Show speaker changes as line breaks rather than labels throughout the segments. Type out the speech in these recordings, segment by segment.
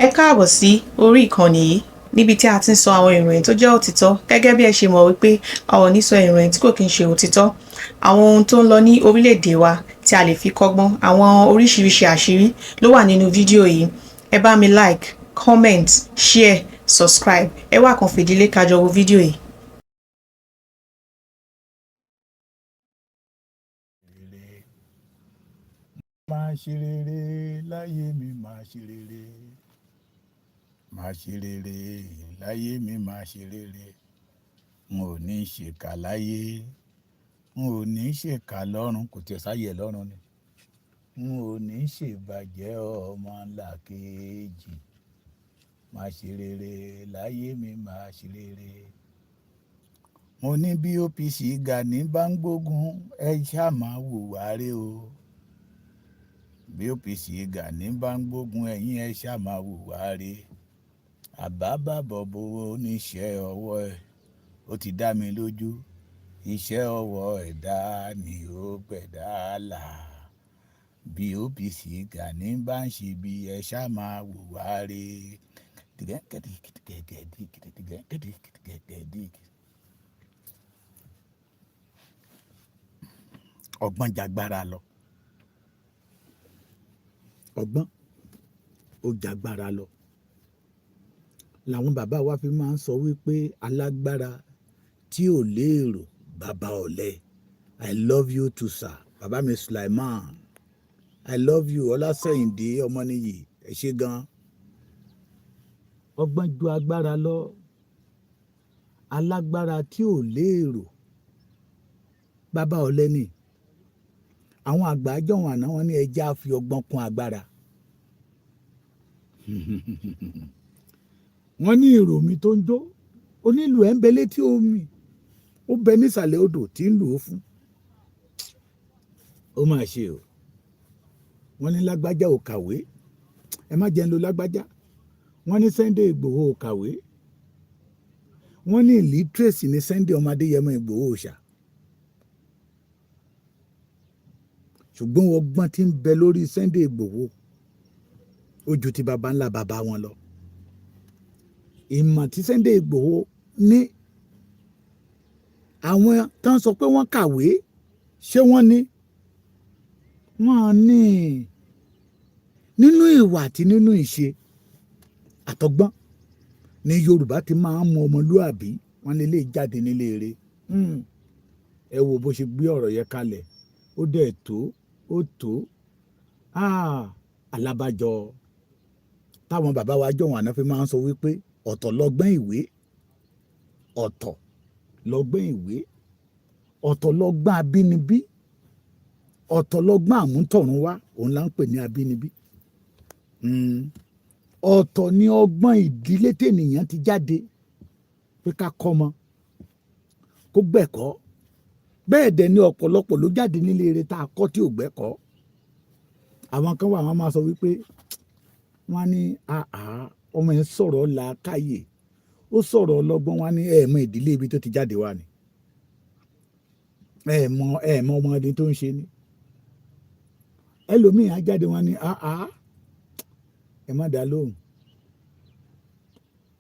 Ẹ káàbọ̀ sí orí ìkànnì yìí níbi tí a ti ń sọ àwọn ìròyìn tó jẹ́ òtítọ́ gẹ́gẹ́ bí ẹ ṣe mọ̀ wípé a ò ní sọ ìròyìn tí kò kí ń ṣe òtítọ́. Àwọn ohun tó ń lọ ní orílẹ̀-èdè wa tí a lè fi kọ́gbọ́n, àwọn oríṣiríṣi àṣírí ló wà nínú fídíò yìí. Ẹ bá mi like, comment, share, subscribe. Ẹ wá kan fìdílé ká jọ wo fídíò yìí.
Máa ṣe rere láyé mi, máa ṣe rere. Máa ṣe rere láyé mi, máa ṣe rere. N ò ní ṣèkà láyé, n ò ní ṣèkà lọ́run, kò tiẹ̀ sáyè lọ́run ni. N ò ní ṣèbàjẹ́ ọmọ làkejì. Máa ṣe rere láyé mi, máa ṣe rere. Mo ní bí OPC Gani bá ń gbógun, ẹ ṣáà máa hùwà rere o. Bí OPC Gani bá ń gbógun, ẹ̀yin ẹ ṣáà máa hùwà rere. Àbábàbọ̀bọ̀ oníṣẹ́ ọwọ́ ẹ̀, ó ti dá mi lójú. Iṣẹ́ ọwọ́ ẹ̀dá ni ó gbẹ̀dá là. Bí OPC Gani bá ń ṣe bí, ẹ ṣáà máa hùwà rere. Ọgbọ́n jagbára lọ. Ọgbọ́n ó jagbára lọ. Làwọn bàbá wa fi máa ń sọ wípé alágbára tí ò lérò bàbá ọ̀lẹ. I love you too, sir. Bàbá mi Sulaiman. I love you Ọlásẹ̀yìndé Ọmọnìyí. Ẹ ṣé gan. Ọgbọ́n ju agbára lọ. Alágbára tí ò lérò bàbá ọ̀lẹ ni. Àwọn àgbà àjọ̀hún àná wọn ní ẹja fi ọgbọ́n kún agbára. Wọ́n ní ìrò mi tó ń jó, onílù ẹ̀ ń bẹ létí omi, ó bẹ nísàlẹ̀ odò tí ń lù ó fún. Ó máa ṣe o. Wọ́n ní lágbájá ò kàwé, ẹ má jẹ́ ń lo lágbájá. Wọ́n ní Sunday Igboho ò kàwé. Wọ́n ní illiteracy ní Sunday ọmọ Adéyẹmọ Igboho ṣá. Ṣùgbọ́n ọgbọ́n tí ń bẹ lórí Sunday Igboho ó ju ti baba ńlá baba wọn lọ. Ìmọ̀ tí Sunday Igboho ní, àwọn tán sọ pé wọ́n kàwé, ṣé wọ́n ní? Wọ́n ní nínú ìwà àti nínú ìṣe àtọgbọ́n ní Yorùbá ti máa ń mọ ọmọlúàbí. Wọ́n lè jáde nílé eré. Ẹ wo bó ṣe gbé ọ̀rọ̀ yẹn kalẹ̀. Ó dẹ̀ tó, ó tó. Alábàjọ táwọn bàbá wa jọ̀wọ́n àná fi máa ń sọ wípé ọ̀tọ̀ lọ́gbọ́n ìwé, ọ̀tọ̀ lọ́gbọ́n ìwé, ọ̀tọ̀ lọ́gbọ́n abínibí, ọ̀tọ̀ lọ́gbọ́n àmútọ̀runwá, òun là ń pè ní abínibí. Ọ̀tọ̀ ni ọgbọ́n ìdílé tènìyàn ti jáde pé ká kọ́mọ kó gbẹ̀kọ́. Bẹ́ẹ̀ dẹ̀ ni ọ̀pọ̀lọpọ̀ ló jáde nílé eré tá a kọ́ tí ò gbẹ́kọ́. Àwọn kan wà wọ́n máa sọ wípé wọ́n ní ọmọ yẹn sọ̀rọ̀ làákàyè, ó sọ̀rọ̀ ọlọ́gbọ́n. Wọ́n ní ẹ mọ ìdílé ibi tó ti jáde wá ni, ẹ mọ ọmọdé tó ń ṣe ni. Ẹlòmíì á jáde wọ́n ní ẹ má dá lóhùn.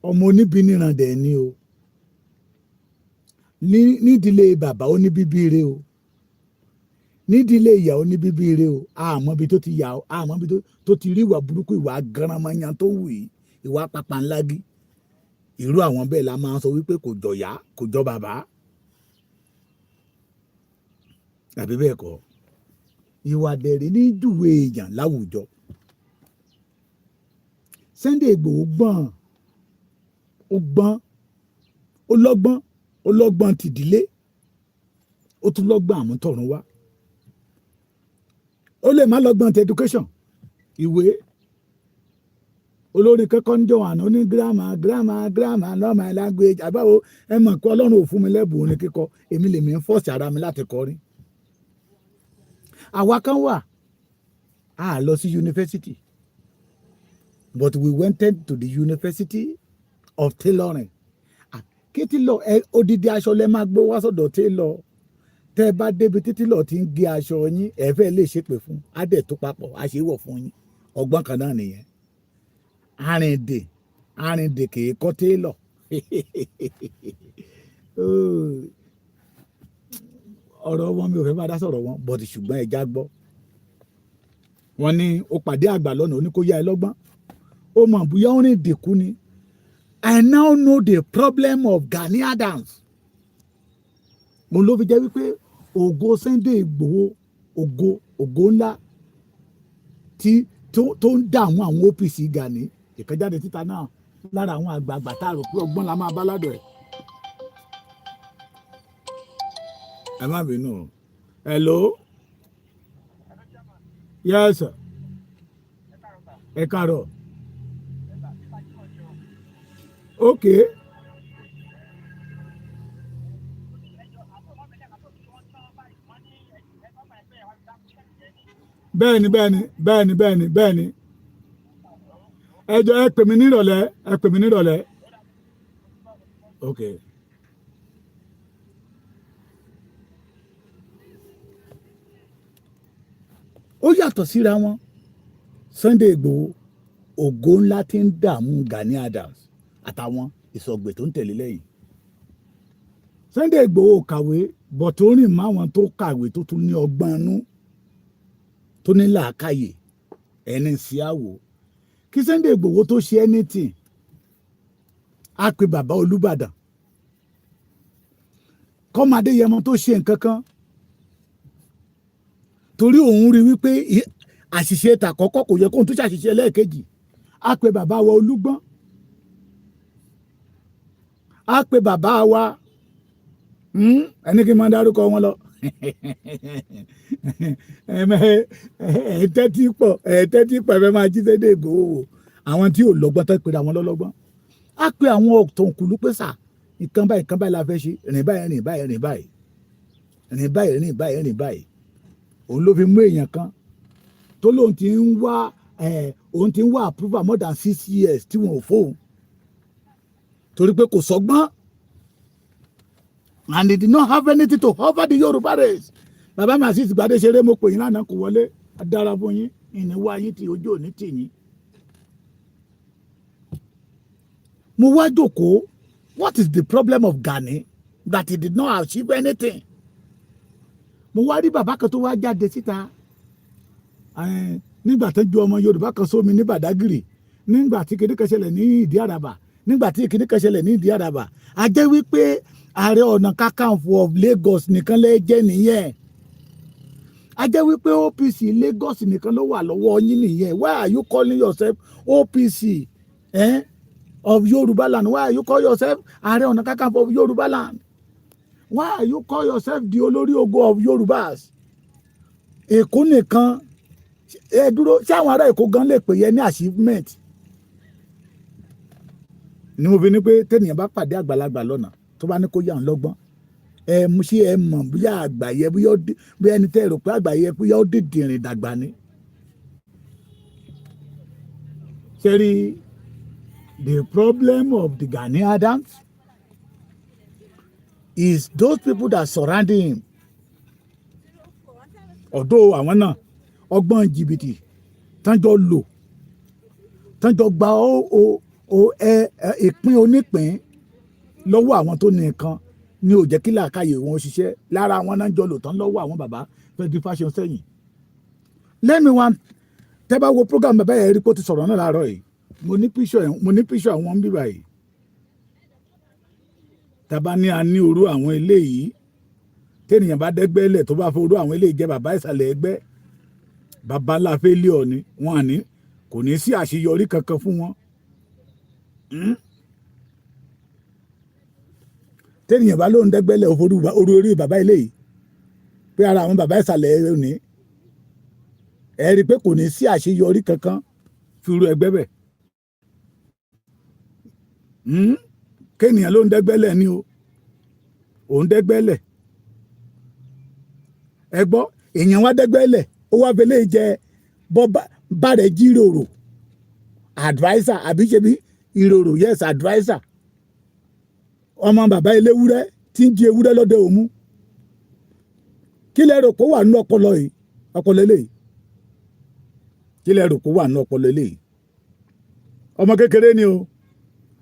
Ọmọ oníbìníran dẹ̀ ni o. Nídìílé bàbá ó ní bíbí ire o, nídìílé ìyá ó ní bíbí ire o. Àmọ́ bí tó ti yà ó, àmọ́ bí tó ti rí ìwà burúkú, ìwà garamanyan tó wù yìí, ìwà papanlágí. Irú àwọn bẹ́ẹ̀ la máa ń sọ wípé kò jọ ìyá, kò jọ bàbá. Àbí bẹ́ẹ̀ kọ́? Ìwà dẹ̀rẹ̀ ní júwe èèyàn láwùjọ. Sunday Igboho gbọ́n, ó gbọ́n, ó lọ́gbọ́n, ó lọ́gbọ́n tìdílé, ó tún lọ́gbọ́n àmútọ̀runwá. Ó lè má lọ́gbọ́n ti education, ìwé. Olórin kẹ́kọ̀ọ́ ń jọ̀wọ́ àná ní grammar not my language. Àbáwo ẹ mọ̀ pé Ọlọ́run ò fún mi lẹ́bùn orin kíkọ, èmi lèmi ń fọ́ọ̀sì ara mi láti kọrin. Àwa kan wà á lọ sí yunifásitì, but we went to the University of Tailoring. Kí tí lọ odidi aṣọ lẹ máa gbé wá sọ́dọ̀ tailor. Tẹ́ ẹ bá débi títí lọ tí ń gé aṣọ yín, ẹ fẹ́ lè ṣépè fún, á dẹ̀ tó papọ̀, á ṣe wọ̀ fún yín. Ọgbọ́n kan náà nìyẹn. arìndè kì í kọ́ télọ̀ ọ̀rọ̀ wọn mi ò fẹ́ bá dá sọ̀rọ̀ wọn bọ̀dì ṣùgbọ́n ẹja gbọ́ wọn ní ó pàdé àgbà lọ́nà ó ní kó yá ẹ lọ́gbọ́n ó mọ̀ bóyá ó rìn dìkú ni. I now know the problem of Gani Adams. Mo ló fi jẹ́ wípé ògo Sunday Igboho ògo ńlá tó ń dààmú àwọn OPC Gani ìkẹjáde títa náà lára àwọn àgbààgbà tá a rò pé ọgbọ́n la máa bá ládọ̀ ẹ̀. Ẹ má bínú. Hello. Yes sir. Ẹ káàárọ̀. Okay. Bẹ́ẹ̀ni ẹ jọ̀ọ́ ẹ pè mí nírọ̀lẹ́ Okay. Ó yàtọ̀ síra wọn. Sunday Igboho ògo ńlá tí ń dààmú Gani Adams àtàwọn ìsọ̀gbè tó ń tẹ̀lé lẹ́yìn. Sunday Igboho kàwé bọ̀ tó rìn máwọn tó kàwé tó tún ní ọgbọ́n inú tó ní làákàyè ẹni sí àwò kí Sunday Igboho tó ṣe anything á pe bàbá Olúbàdàn kọ́mọdé yẹmọ tó ṣe nǹkan kan torí òun rí wípé àṣìṣe tàkọ́kọ́ kò yẹ kóun tó ṣàṣìṣe lẹ́ẹ̀kejì á pe bàbá wa Olúgbọ́n á pe bàbá wa ẹni kí n máa dárúkọ wọn lọ ẹ̀ẹ́tẹ́tí pọ̀ ẹ̀fẹ́ máa jí Sunday Igboho wò àwọn tí ò lọ́gbọ́n tó pera wọn lọ́lọ́gbọ́n á pe àwọn ọ̀tọ̀kùlú pé sà nǹkan báyìí la fẹ́ ṣe rìn báyìí òun ló fi mú èèyàn kan tó lóun ti ń wá approval more than 6 years tí wọn ò fóun torí pé kò sọgbọ́n and they did not have anything to offer the Yoruba race. Bàbá mi àti ìsìgbàdé ṣeré mo pè yín lánàá kò wọlé adára fún yín ìníwá yín tí ojú òní tì yín. Mo wá jókòó what is the problem of Gani that he did not achieve anything? Mo wá rí bàbá kan tó wá jáde síta nígbà tó ju ọmọ Yorùbá kan sómi ní Bàdágìrì nígbà tí kìnìún kan ṣẹlẹ̀ ní Ìdí Àràbà a jẹ́ wípé Ààrẹ Ọ̀nà Kakanfò of Lagos nìkan lè jẹ́ nìyẹn a jẹ́ wípé OPC Lagos nìkan ló wà lọ́wọ́ yín nìyẹn why are you calling yourself OPC of Yoruba land? Why are you calling yourself Ààrẹ Ọ̀nà Kakanfò of Yoruba land? Why are you calling yourself the Olórí Ògo of Yorubas? Èkó nìkan dúró ṣé àwọn ará Èkó gan lè pè yẹn ní achievement ni mo fi ní pé tẹ́nìyàn bá pàdé àgbàlagbà lọ́nà tó bá ní kó yà ń lọ́gbọ́n ṣé ẹ mọ̀ bóyá àgbáyé bóyá ẹni tẹ́ ẹ rò pé àgbáyé bóyá ó dìde ìrìn dàgbà ni. Ṣé rí the problem of the Gani Adams is those people that surrounding him. Although àwọn náà ọgbọ́n jìbìtì tánjọ́ lò tánjọ́ gba ìpín onípín lọ́wọ́ àwọn tó ní nǹkan ní ò jẹ́ kí làákàyè wọn ṣiṣẹ́ lára àwọn náà jọ lò tán lọ́wọ́ àwọn bàbá fẹ́ẹ́ di fashion sẹ́yìn. Lẹ́mi wa tẹ́ bá wo program bàbá yẹn rí pé ó ti sọ̀rọ̀ náà láàárọ̀ yìí mo ní píṣọ̀ àwọn ń bíbà yìí tàbá ní a ní orú àwọn ilé yìí tẹ́nìyàn bá dẹ́gbẹ́lẹ̀ tó bá forú àwọn ilé jẹ́ bàbá ìsàlẹ̀ ẹgbẹ́ bàbá ńlá fẹ́lẹ́ ni wọn àní kò ní sí àṣeyọrí kankan fún wọn. Tẹ́nìyàn bá lóun dẹ́gbẹ́lẹ̀ orú orí bàbá ilé yìí pé ara àwọn bàbá ìsàlẹ̀ ẹ̀ ní ẹ rí i pé kò ní sí àṣeyọrí kankan fi irú ẹgbẹ́ bẹ̀. Kéèyàn ló ń dẹ́gbẹ́lẹ̀ ni o òun dẹ́gbẹ́lẹ̀ ẹ gbọ́ èèyàn wá dẹ́gbẹ́lẹ̀ ó wá fẹlẹ́ jẹ bàrẹ̀ jíròrò adviser àbí ṣe bí ìròrò yes adviser ọmọ bàbá eléwúrẹ́ tí ń di ewúrẹ́ lọ́dẹ òmu kí lẹ rò kó wà nínú ọpọlọ yìí ọpọlọ eléyìí kí lẹ rò kó wà nínú ọpọlọ eléyìí ọmọ kékeré ni o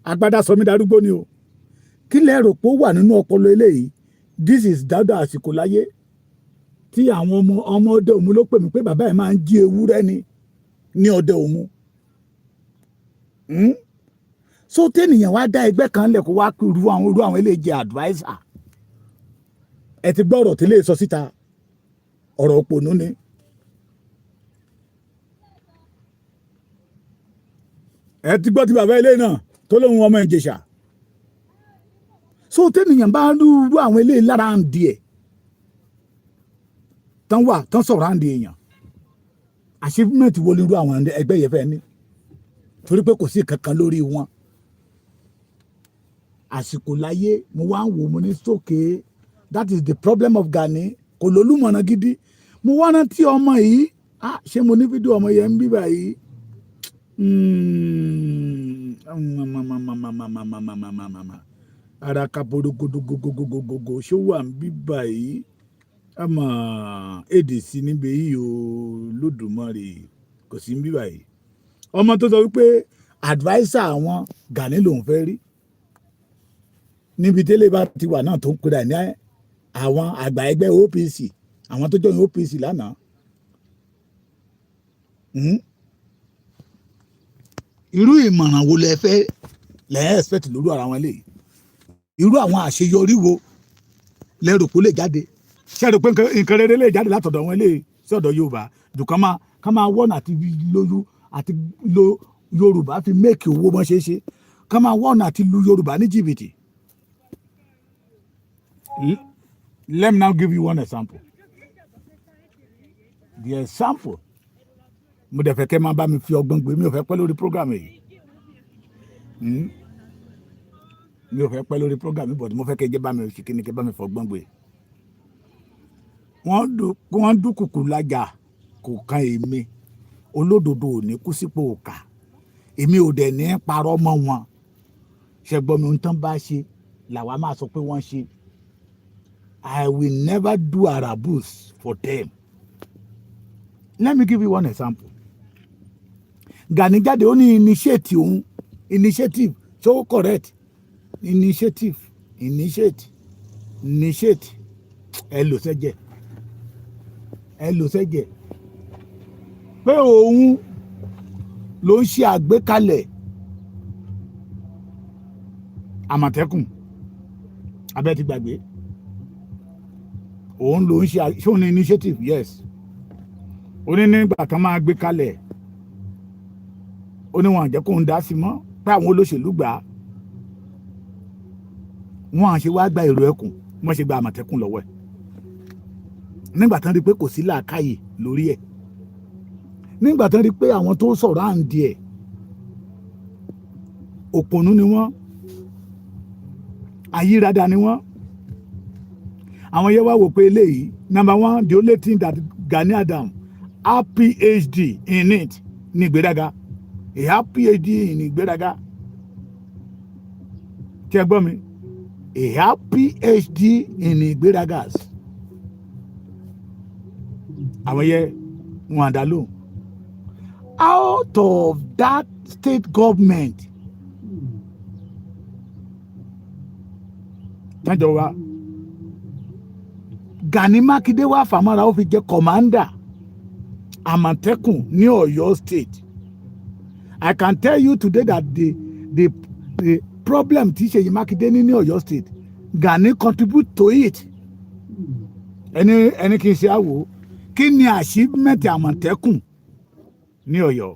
agbádá sọmí darúgbó ni o kí lẹ rò pé ó wà nínú ọpọlọ eléyìí this is dada àsìkò láyé tí àwọn ọmọ ọdẹ òmu ló pè mí pé bàbá ẹ̀ máa ń jí ewúrẹ́ ni ní ọdẹ òmu so tẹ́nìyàn wá dá ẹgbẹ́ kan lẹ̀ kó wá irú àwọn eléyìí jẹ́ adviser ẹ ti gbọ́ ọ̀rọ̀ tí lè sọ síta ọ̀rọ̀ òpònú ni. ẹ ti gbọ́ ti bàbá ilé náà tó lóun ọmọ Ìjẹ̀ṣà so tẹ́nìyàn bá rú àwọn eléyìí lára ń di ẹ̀ tán sọ̀rọ̀ à ń di èèyàn achievement wo ni irú àwọn ẹgbẹ́ yẹn fẹ́ ní torí pé kò sí kankan lórí wọn àsìkò láyé mo wá ń wò mo ní sókè that is the problem of Gani kò lólùmọ̀nà gidi mo wá rántí ọmọ yìí ṣé mo ní fídíò ọmọ yẹn ń bí báyìí ara kaporo gogogogogogogo ṣó wà ń bí báyìí àmọ́ èdè sí níbẹ̀ yìí o lódùmarè kò sí ń bí báyìí ọmọ tó sọ wípé adviser àwọn Gani lòun fẹ́ rí níbi tẹ́lẹ̀ bá ti wà náà tó ń pera ní àwọn àgbà ẹgbẹ́ OPC àwọn tó jọyìn OPC lánàá irú ìmọ̀ràn wo lẹ fẹ́ lẹ́ expect lórí ara wọn eléyìí irú àwọn àṣeyọrí wo lẹ rò pé lè jáde ṣé ẹ rò pé nǹkan rere lè jáde látọ̀dọ̀ wọn eléyìí sí ọ̀dọ̀ Yorùbá dùn ká máa wọ́n àti lo Yorùbá fi make owó mọ́ ṣeéṣe ká máa wọ́n àti lu Yorùbá ní jìbìtì. Let me now give you one example. The example mo dẹ̀ fẹ́ kẹ́ máa bá mi fi ọgbọ́n gbé mi ò fẹ́ pẹ́ lórí program yìí mi ò fẹ́ pẹ́ lórí program yìí but mo fẹ́ kẹ́ jẹ́ bá mi ṣe kíni kẹ́ bá mi fọgbọ́n gbé wọ́n dúkùkù lájà kò kan èmi olódodo ò ní kú sípò òkà èmi ò dẹ̀ ní parọ́ mọ́ wọn ṣẹgbọ́n mi ń tán bá ṣe làwa máa sọ pé wọ́n ṣe I will never do arabus for them. Let me give you one example. Gani jáde ó ní initiative so correct initiate ẹ lò sẹ́jẹ̀ pé òun ló ń ṣe àgbékalẹ̀ Àmọ̀tẹ́kùn abẹ́ ti gbàgbé òun ló ń ṣe òun ní initiative yes ó ní nígbà kan máa gbé kalẹ̀ ó ní wọn àjẹ́ kó ń dá sí mọ́ pé àwọn olóṣèlú gbà á wọn à ṣe wá gba èrò ẹkùn wọ́n ṣe gba Àmọ̀tẹ́kùn lọ́wọ́ ẹ̀ nígbà tán rí pé kò sí làákàyè lórí ẹ̀ nígbà tán rí pé àwọn tó sọ̀rọ̀ à ń di ẹ̀ òpònú ni wọ́n ayírada ni wọ́n àwọn yẹn wá wò pé eléyìí number one the only thing that Gani Adam have PhD in it ní ìgbéraga he have PhD in ìgbéraga tí ẹ gbọ́ mi he have PhD in ìgbéragas àwọn yẹn wọn àdá lóhùn out of that state government tájọ wa Gani Mákindé wá fàmọ́ra ó fi jẹ́ kọ̀mándà Àmọ̀tẹ́kùn ní Ọ̀yọ́ state I can tell you today that the problem tí Ṣèyí Mákindé ní Ọ̀yọ́ state Gani contribute to it ẹni kì í ṣe àwò kí ni achievement Àmọ̀tẹ́kùn ní Ọ̀yọ́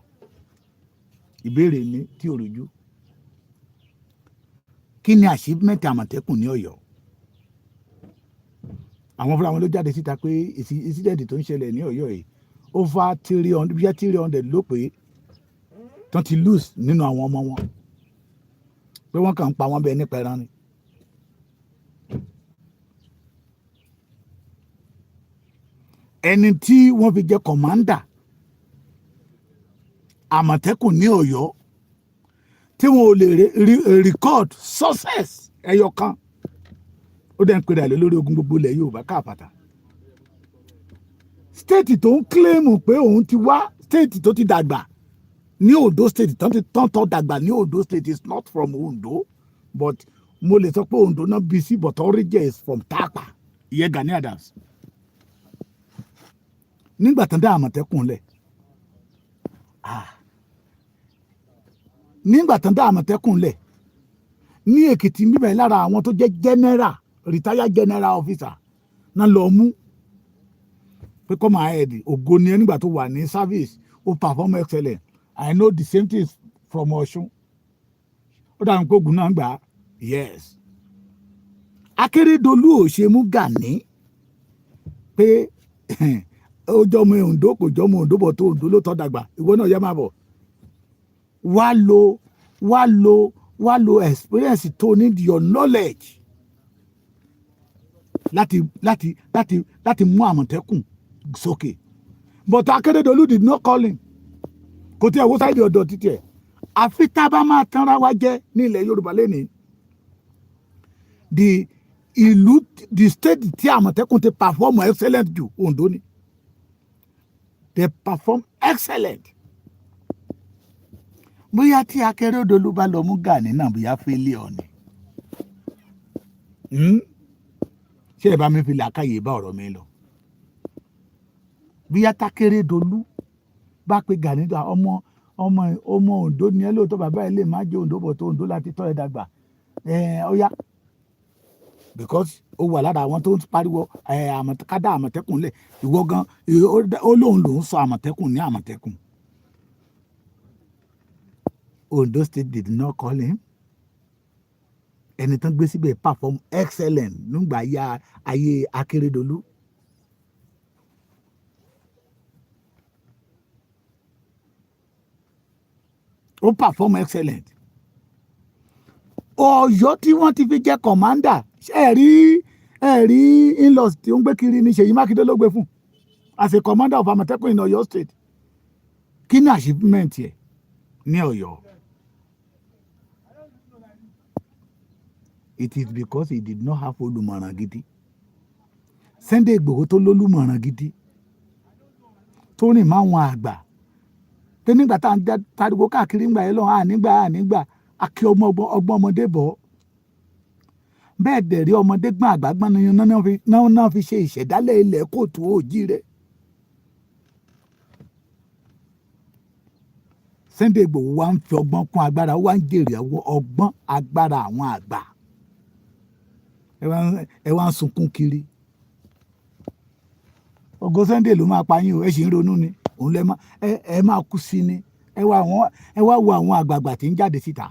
ìbéèrè mi tí ò rújú kí ni achievement Àmọ̀tẹ́kùn ní Ọ̀yọ́ àwọn fúnra wọn ló jáde síta pé incident tó ń ṣẹlẹ̀ ní Ọ̀yọ́ yìí over 300 ló pé tán ti lose nínú àwọn ọmọ wọn pé wọ́n kàn ń pa wọ́n bẹ́ẹ̀ nípa ẹran ni. ẹni tí wọ́n fi jẹ́ kọ̀mándà Àmọ̀tẹ́kùn ní Ọ̀yọ́ tí wọn ò lè record success ẹyọ kan ó dẹ̀ ń pèrè àlè lórí ogun gbogbo ilẹ̀ Yorùbá káàpàtà stéètì tó ń kílèmù pé òun ti wá stéètì tó ti dàgbà ní Ondo state tán dàgbà ní Ondo state is not from Ondo but mo lè sọ pé Ondo náà bí sí but origin is from Tapa ìyẹn Gani Adams. Nígbà tán dá Àmọ̀tẹ́kùn lẹ̀ nígbà tán dá Àmọ̀tẹ́kùn lẹ̀ ní Èkìtì níbẹ̀ lára àwọn tó jẹ́ general retired general officer náà lọ mú pé come ahead ògo ni ẹ nígbà tó wà ní service ó perform excellent. I know the same thing from Ọ̀ṣun ó dáhùn pé ogun náà gbà á yes. Akérédolú ò ṣe mú Gani pé ó jọmọ Oǹdó kò jọmọ Oǹdó bọ̀ tó Oǹdó ló tọ́ dàgbà ìwọ náà yẹ máa bọ̀ wá lo experience tó need your knowledge láti mú Àmọ̀tẹ́kùn sókè but Akérédolú did not call him kò tí ẹ wo sáìdì ọ̀dọ̀ títí ẹ̀ àfi tá a bá máa tanra wa jẹ́ ní ilẹ̀ Yorùbá lẹ́nìí the state tí Àmọ̀tẹ́kùn ti perform excellent jù Oǹdó ni they perform excellent. Bóyá tí Akérédolú bá lọ mú Gani náà bóyá failure ni ṣé ẹ bá mi fi làákàyè bá ọ̀rọ̀ mi lọ bóyá t'Akérédolú bá pe Gani dá ọmọ Oǹdó ni ẹ lóòótọ́ bàbá ẹ lè má jẹ́ Oǹdó bọ̀ tó Oǹdó láti tọ́ ẹ dàgbà ó yá because ó wà lára àwọn tó ń pariwo kádà Àmọ̀tẹ́kùn lẹ̀ ìwọ gan ó lòun sọ Àmọ̀tẹ́kùn ní Àmọ̀tẹ́kùn. Ondo State did not call him. Ẹni tán gbé síbẹ̀ perform excellent nígbà ayé Akérédolú. Ó perform excellent. Ọ̀yọ́ tí wọ́n ti fi jẹ́ commander ẹ̀rí in-laws tí ó ń gbé kiri ní Ṣèyí Mákindé ló gbé fún as a commander of Àmọ̀tẹ́kùn in Ọ̀yọ́ State. Kí ni achievement yẹ ní Ọ̀yọ́? It is because he did not have olùmọ̀ràn gidi. Sunday Igboho tó lólùmọ̀ràn gidi tó rìn máwọn àgbà pé nígbà tá à ń tariwo káàkiri ńgbà yẹn lọ́wọ́ ànígbà akí ọgbọ́n ọmọdé bọ̀ bẹ́ẹ̀ dẹ̀ rí ọmọdé gbọ́n àgbà gbọ́n náà fi ṣe ìṣẹ̀dálẹ̀ ilẹ̀ kóòtù òjíire. Sunday Igboho wá ń fi ọgbọ́n kún agbára wá ń jèrè ọgbọ́n agbára àwọn àgbà ẹ wá ń sunkún kiri. Ògo Sunday ló máa pa yín o ẹ sì ń ronú ni òun ẹ máa kú sí ni ẹ wá wo àwọn àgbààgbà tí ń jáde síta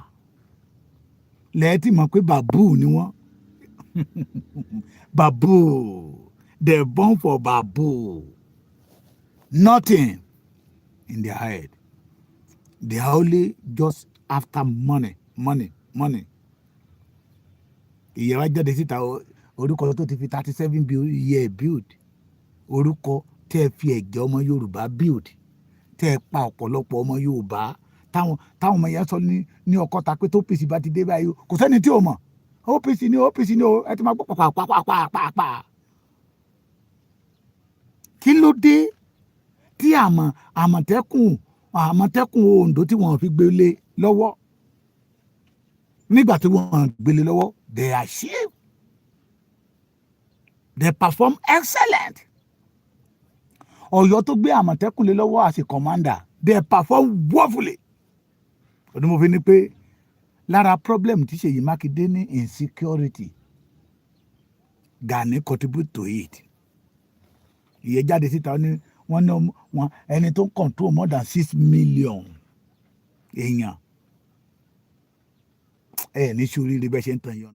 lẹ́ẹ̀tì mọ̀ pé bàbú ni wọ́n bàbú they born for bàbú nothing in their head they are only just after money. Ìyẹ̀wá jáde síta orúkọ tó ti fi 37 year build orúkọ tẹ́ ẹ fi ẹ̀jẹ̀ ọmọ Yorùbá build tẹ́ ẹ pa ọ̀pọ̀lọpọ̀ ọmọ Yorùbá táwọn ọmọ yẹn sọ ní Ọ̀kọ́ta pé tó OPC bá ti dé báyìí kò sẹ́ni tí ò mọ̀ OPC ni ẹ ti máa gbọ́ pàpàpàpàpàpà. Kí ló dé tí Àmọ̀tẹ́kùn Oǹdó tí wọ́n fi gbélé lọ́wọ́ nígbà tí wọ́n gbélé lọ́wọ́ they achieve they perform excellent. Ọ̀yọ́ tó gbé Àmọ̀tẹ́kùn lé lọ́wọ́ as a commander they perform woefully. Ọdún mo fi ní pé lára problem tí Ṣèyí Mákindé ní insecurity Gani contribute to it. Ìyẹn jáde síta ní wọ́n ẹni tó ń control more than 6 million èèyàn ní sùúrù rí bẹ́ẹ̀ ṣe ń tàn yọ.